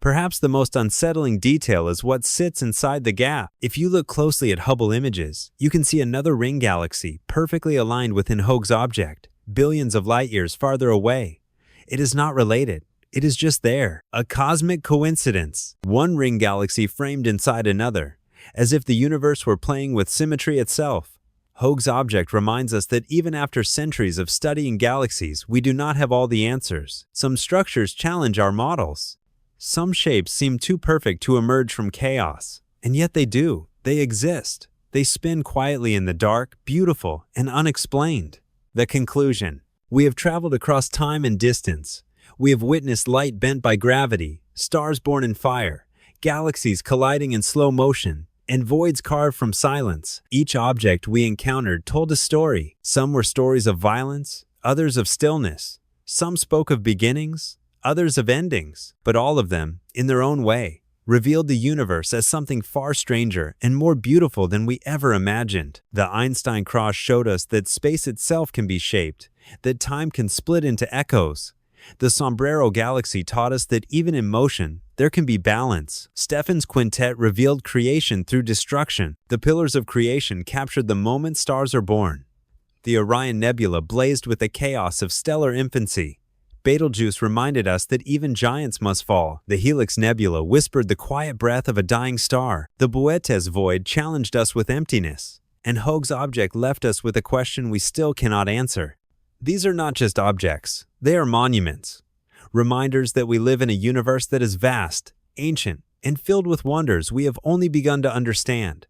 Perhaps the most unsettling detail is what sits inside the gap. If you look closely at Hubble images, you can see another ring galaxy perfectly aligned within Hoag's object, billions of light-years farther away. It is not related. It is just there. A cosmic coincidence. One ring galaxy framed inside another, as if the universe were playing with symmetry itself. Hoag's object reminds us that even after centuries of studying galaxies, we do not have all the answers. Some structures challenge our models. Some shapes seem too perfect to emerge from chaos, and yet they do. They exist. They spin quietly in the dark, beautiful, and unexplained. The conclusion. We have traveled across time and distance. We have witnessed light bent by gravity, stars born in fire, galaxies colliding in slow motion, and voids carved from silence. Each object we encountered told a story. Some were stories of violence, others of stillness. Some spoke of beginnings, others of endings. But all of them, in their own way, revealed the universe as something far stranger and more beautiful than we ever imagined. The Einstein cross showed us that space itself can be shaped, that time can split into echoes. The Sombrero Galaxy taught us that even in motion, there can be balance. Stephan's quintet revealed creation through destruction. The pillars of creation captured the moment stars are born. The Orion Nebula blazed with the chaos of stellar infancy. Betelgeuse reminded us that even giants must fall. The Helix Nebula whispered the quiet breath of a dying star. The Boötes Void challenged us with emptiness. And Hoag's object left us with a question we still cannot answer. These are not just objects, they are monuments. Reminders that we live in a universe that is vast, ancient, and filled with wonders we have only begun to understand.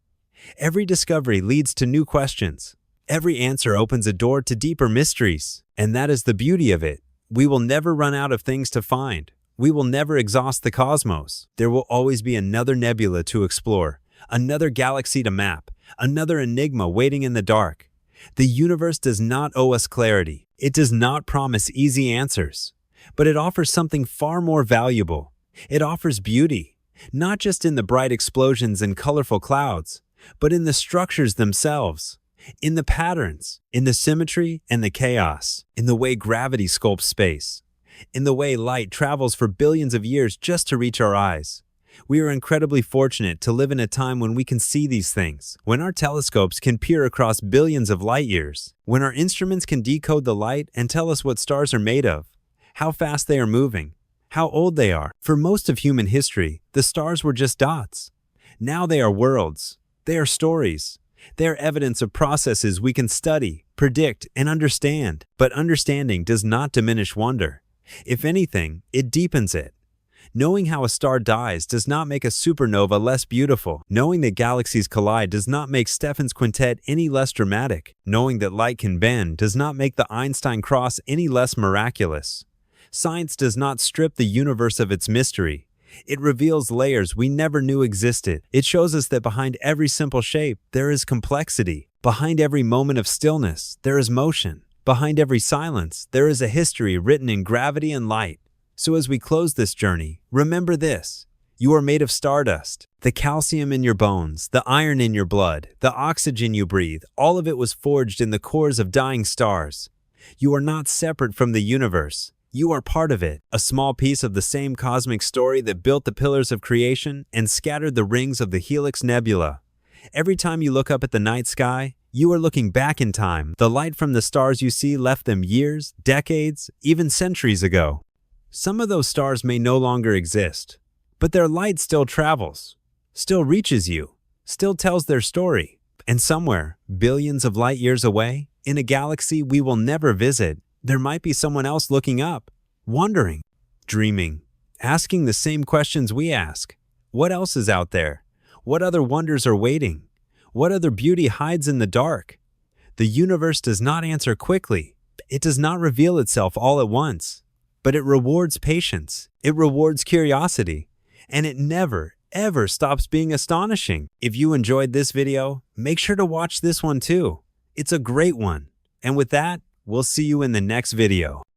Every discovery leads to new questions. Every answer opens a door to deeper mysteries. And that is the beauty of it. We will never run out of things to find. We will never exhaust the cosmos. There will always be another nebula to explore, another galaxy to map, another enigma waiting in the dark. The universe does not owe us clarity. It does not promise easy answers. But it offers something far more valuable. It offers beauty, not just in the bright explosions and colorful clouds, but in the structures themselves, in the patterns, in the symmetry and the chaos, in the way gravity sculpts space, in the way light travels for billions of years just to reach our eyes. We are incredibly fortunate to live in a time when we can see these things, when our telescopes can peer across billions of light years, when our instruments can decode the light and tell us what stars are made of, how fast they are moving, how old they are. For most of human history, the stars were just dots. Now they are worlds. They are stories. They are evidence of processes we can study, predict, and understand. But understanding does not diminish wonder. If anything, it deepens it. Knowing how a star dies does not make a supernova less beautiful. Knowing that galaxies collide does not make Stephan's quintet any less dramatic. Knowing that light can bend does not make the Einstein cross any less miraculous. Science does not strip the universe of its mystery. It reveals layers we never knew existed. It shows us that behind every simple shape, there is complexity. Behind every moment of stillness, there is motion. Behind every silence, there is a history written in gravity and light. So as we close this journey, remember this. You are made of stardust. The calcium in your bones, the iron in your blood, the oxygen you breathe, all of it was forged in the cores of dying stars. You are not separate from the universe. You are part of it, a small piece of the same cosmic story that built the pillars of creation and scattered the rings of the Helix Nebula. Every time you look up at the night sky, you are looking back in time. The light from the stars you see left them years, decades, even centuries ago. Some of those stars may no longer exist, but their light still travels, still reaches you, still tells their story. And somewhere, billions of light years away, in a galaxy we will never visit, there might be someone else looking up, wondering, dreaming, asking the same questions we ask. What else is out there? What other wonders are waiting? What other beauty hides in the dark? The universe does not answer quickly. It does not reveal itself all at once. But it rewards patience. It rewards curiosity. And it never, ever stops being astonishing. If you enjoyed this video, make sure to watch this one too. It's a great one. And with that, we'll see you in the next video.